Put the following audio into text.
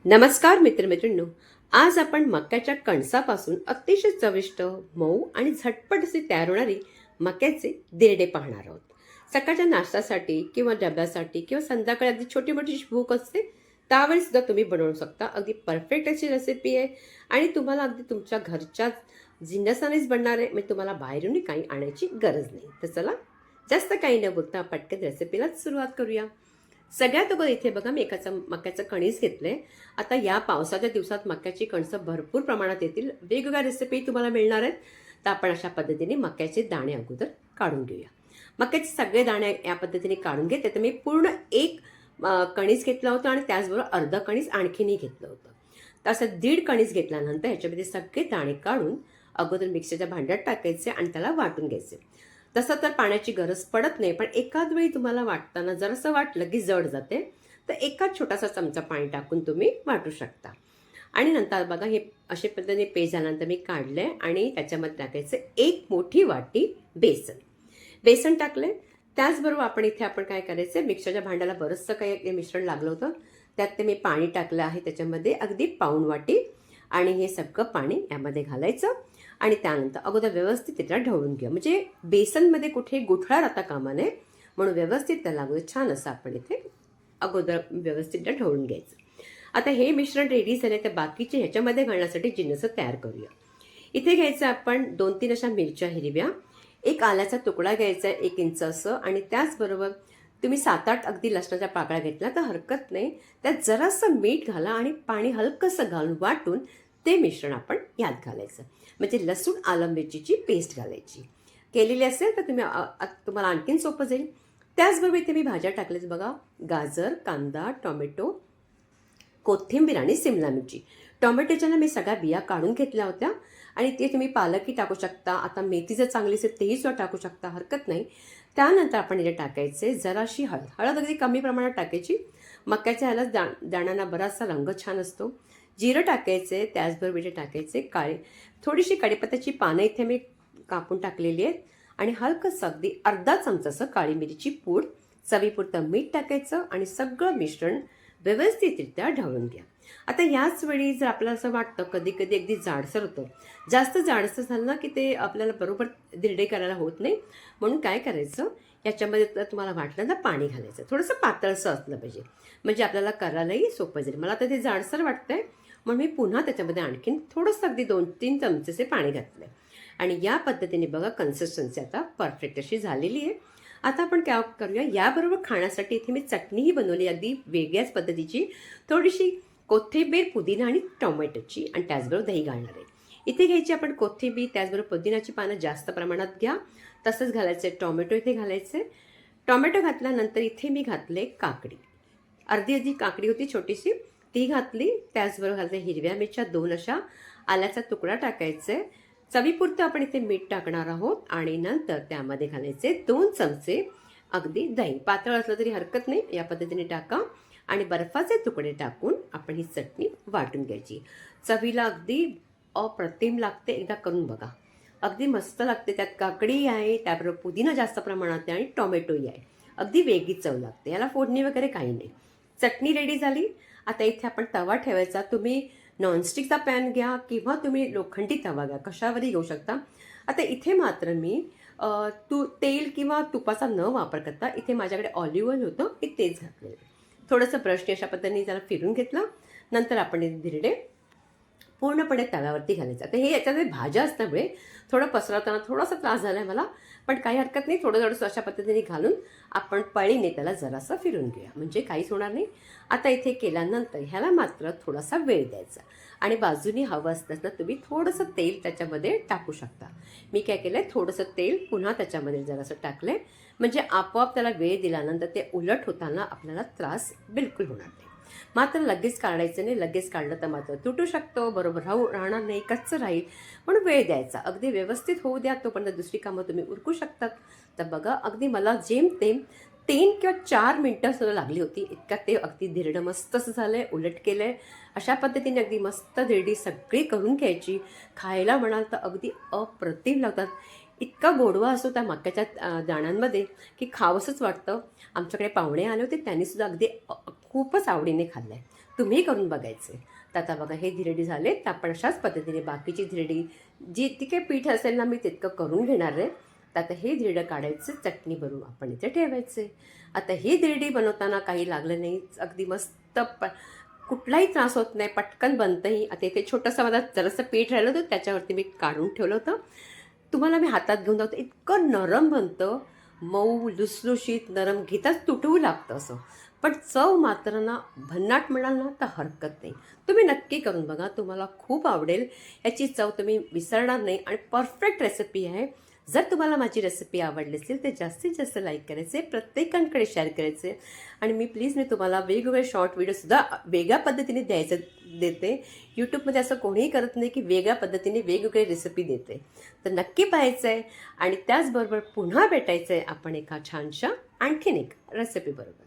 नमस्कार मित्रमैत्रिणींनो, आज आपण मक्याच्या कणसापासून अतिशय चविष्ट, मऊ आणि झटपट असे तयार होणारी मक्याचे दिरडे पाहणार आहोत. सकाळच्या नाश्त्यासाठी किंवा डब्यासाठी किंवा संध्याकाळी अगदी छोटी मोठी भूक असते त्यावेळी सुद्धा तुम्ही बनवू शकता. अगदी परफेक्ट अशी रेसिपी आहे आणि तुम्हाला अगदी तुमच्या घरच्या जिन्नसानेच बनणार आहे, म्हणजे तुम्हाला बाहेरून काही आणायची गरज नाही. तर चला, जास्त काही न बोलता पटकन रेसिपीलाच सुरुवात करूया. सगळ्यात अगोदर इथे बघा, मी मक्याचं कणीस घेतलंय. आता या पावसाच्या दिवसात मक्याची कणसं भरपूर प्रमाणात येतील, वेगवेगळ्या रेसिपी तुम्हाला मिळणार आहेत. तर आपण अशा पद्धतीने मक्याचे दाणे अगोदर काढून घेऊया. मक्याचे सगळे दाणे या पद्धतीने काढून घेते. तर मी पूर्ण एक कणीस घेतलं होतं आणि त्याचबरोबर अर्ध कणीस आणखीनही घेतलं होतं. तर असं दीड कणीस घेतल्यानंतर ह्याच्यामध्ये सगळे दाणे काढून अगोदर मिक्सरच्या भांड्यात टाकायचे आणि त्याला वाटून घ्यायचे. तसं तर पाण्याची गरज पडत नाही, पण एखाद वेळी तुम्हाला वाटताना जरासं वाटलं की जड जाते, तर एकाच छोटासा चमचा पाणी टाकून तुम्ही वाटू शकता. आणि नंतर बघा, हे अशा पद्धतीने पेस्ट झाल्यानंतर मी काढले आणि त्याच्यामध्ये टाकायचं एक मोठी वाटी बेसन. बेसन टाकले. त्याचबरोबर आपण काय करायचं, मिक्सरच्या भांड्याला बरंचसं काही मिश्रण लागलं होतं, त्यात ते मी पाणी टाकलं आहे त्याच्यामध्ये अगदी पाऊण वाटी. आणि हे सगळं पाणी यामध्ये घालायचं आणि त्यानंतर अगोदर व्यवस्थित त्याला ढवळून घ्या, म्हणजे बेसनमध्ये कुठे गुठळा राहता कामा नये, म्हणून व्यवस्थित त्याला अगोदर छान असं आपण इथे अगोदर व्यवस्थित ढवळून घ्यायचं. आता हे मिश्रण रेडी झाले, तर बाकीचे ह्याच्यामध्ये घालण्यासाठी जिन्नस तयार करूया. इथे घ्यायचं आपण 2-3 अशा मिरच्या हिरव्या, एक आल्याचा तुकडा घ्यायचा 1 इंच असं, आणि त्याचबरोबर तुम्ही 7-8 अगदी लसणाच्या पाकळ्या घेतल्या तर हरकत नाही. त्यात जरासं मीठ घाला आणि पाणी हलकंसं घालून वाटून ते मिश्रण आपण यात घालायचं, म्हणजे लसूण आलं मिरचीची पेस्ट घालायची. केलेली असेल तर तुम्हाला आणखीन सोपं जाईल. त्याचबरोबर इथे मी भाज्या टाकल्याच बघा, गाजर, कांदा, टोमॅटो, कोथिंबीर आणि सिमला मिरची. टोमॅटोच्या मी सगळ्या बिया काढून घेतल्या होत्या आणि ते तुम्ही पालकही टाकू शकता. आता मेथी जर चांगली असेल तेही सुद्धा टाकू शकता, हरकत नाही. त्यानंतर आपण इथे टाकायचे जराशी हळद अगदी कमी प्रमाणात टाकायची. मक्याच्या ह्याला दाण्यांना बराचसा रंग छान असतो. जिरं टाकायचे, त्याचबरोबर इथे टाकायचे थोडीशी कढीपत्त्याची पानं इथे मी कापून टाकलेली आहेत आणि हलकंसं अगदी अर्धा चमचासं काळी मिरीची पूड, चवीपुरतं मीठ टाकायचं आणि सगळं मिश्रण व्यवस्थितरित्या ढवळून घ्या. आता याच वेळी जर आपल्याला असं वाटतं कधी कधी अगदी जाडसर होतं, जास्त जाडसर झालं ना की ते आपल्याला बरोबर दिरडे करायला होत नाही, म्हणून काय करायचं, याच्यामध्ये तर तुम्हाला वाटलं ना पाणी घालायचं, थोडंसं पातळसं असलं पाहिजे, म्हणजे आपल्याला करायलाही सोपं जाईल. मला आता ते जाडसर वाटतंय म्हणून मी पुन्हा त्याच्यामध्ये आणखीन थोडंसं अगदी 2-3 चमचेचे पाणी घातलं आणि या पद्धतीने बघा कन्सिस्टन्सी आता परफेक्ट अशी झालेली आहे. आता आपण काय करूया, याबरोबर खाण्यासाठी इथे मी चटणीही बनवली अगदी वेगळ्याच पद्धतीची, थोडीशी कोथिंबीर, पुदिना आणि टोमॅटोची, आणि त्याचबरोबर दही घालणार आहे. इथे घ्यायची आपण कोथिंबीर, त्याचबरोबर पुदिनाची पानं जास्त प्रमाणात घ्या. तसंच घालायचं आहे टोमॅटो, इथे घालायचे. टोमॅटो घातल्यानंतर इथे मी घातले काकडी, अर्धी काकडी होती छोटीशी, ती घातली. त्याचबरोबर घातले हिरव्या मिरच्या 2 अशा, आल्याचा तुकडा टाकायचे, चवीपुरतं आपण इथे मीठ टाकणार आहोत आणि नंतर त्यामध्ये घालायचे 2 चमचे अगदी दही. पातळ असलं तरी हरकत नाही, या पद्धतीने टाका. आणि बर्फाचे तुकडे टाकून आपण ही चटणी वाटून घ्यायची. चवीला अगदी अप्रतिम लागते, एकदा करून बघा, अगदी मस्त लागते. त्यात काकडी आहे, त्याबरोबर पुदिना जास्त प्रमाणात आहे आणि टोमॅटोही आहे, अगदी वेगळी चव लागते. याला फोडणी वगैरे काही नाही. चटणी रेडी झाली. आता इथे आपण तवा ठेवायचा. तुम्ही नॉनस्टिकचा पॅन घ्या किंवा तुम्ही लोखंडी तवा घ्या, कशावरही घेऊ शकता. आता इथे मात्र मी तेल किंवा तुपाचा न वापर करता इथे माझ्याकडे ऑलिव्ह ऑइल होतं, मी तेच घातलेलं. थोडंसं ब्रशने अशा पद्धतीने त्याला फिरून घेतलं. नंतर आपण हे धिरडे पूर्णपणे तव्यावरती घालायचं. आता हे याच्यामध्ये भाज्या असल्यामुळे थोडं पसरवताना थोडासा त्रास झाला आहे मला, पण काही हरकत नाही. थोडंसं अशा पद्धतीने घालून आपण पळीने त्याला जरासं फिरून घेऊया, म्हणजे काहीच होणार नाही. आता इथे केल्यानंतर ह्याला मात्र थोडासा वेळ द्यायचा आणि बाजूनी हवं असताना तुम्ही थोडंसं तेल त्याच्यामध्ये टाकू शकता. मी काय केलं, थोडंसं तेल पुन्हा त्याच्यामध्ये जरासं टाकलं, म्हणजे आपोआप त्याला वेळ दिल्यानंतर ते उलट होताना आपल्याला त्रास बिलकुल होणार नाही. मात्र लगेच काढायचं नाही, लगेच काढलं तर मात्र तुटू शकतो, बरोबर राहणार नाही, कच्चं राहील. पण वेळ द्यायचा, अगदी व्यवस्थित होऊ द्या, तोपर्यंत दुसरी कामं तुम्ही उरकू शकतात. तर बघा, अगदी मला जेमतेम 3 किंवा 4 मिनटं सुद्धा लागली होती, इतक्यात ते अगदी धिरडं मस्त असं झालं आहे, उलट केलं आहे. अशा पद्धतीने अगदी मस्त धिरडी सगळी करून घ्यायची. खायला म्हणाल तर अगदी अप्रतिम लागतात. इतका गोडवा असतो त्या मक्याच्या दाण्यांमध्ये की खावंसंच वाटतं. आमच्याकडे पाहुणे आले होते, त्यांनीसुद्धा अगदी खूपच आवडीने खाल्लं आहे. तुम्ही करून बघायचे. तर आता बघा हे धिरडी झाले, तर आपण अशाच पद्धतीने बाकीची धिरडी जी काही पीठ असेल ना मी तितकं करून घेणार आहे. तर आता हे धिरडं काढायचं, चटणी बनवून आपण इथे ठेवायचे. आता ही धिरडी बनवताना काही लागलं नाही, अगदी मस्त कुठलाही त्रास होत नाही, पटकन बनतंही. आता इथे छोटंसं माझं जरासं पीठ राहिलं होतं, त्याच्यावरती मी काढून ठेवलं होतं. तुम्हाला मी हातात घेऊन जातो, इतकं नरम बनतं, मऊ लुसलुशीत नरम, घेताच तुटवू लागतं असं. पण चव मात्र ना भन्नाट म्हणाल ना तर हरकत नाही. तुम्ही नक्की करून बघा, तुम्हाला खूप आवडेल. याची चव तुम्ही विसरणार नाही आणि परफेक्ट रेसिपी आहे. जर तुम्हाला माझी रेसिपी आवडली असेल तर जास्तीत जास्त लाईक करायचे, प्रत्येकांकडे शेअर करायचे. आणि मी तुम्हाला वेगवेगळे शॉर्ट व्हिडिओसुद्धा वेगळ्या पद्धतीने देते. यूट्यूबमध्ये असं कोणीही करत नाही की वेगळ्या पद्धतीने वेगवेगळी रेसिपी देते. तर नक्की पाहायचं आहे आणि त्याचबरोबर पुन्हा भेटायचं आहे आपण एका छानशा आणखीन एक रेसिपीबरोबर.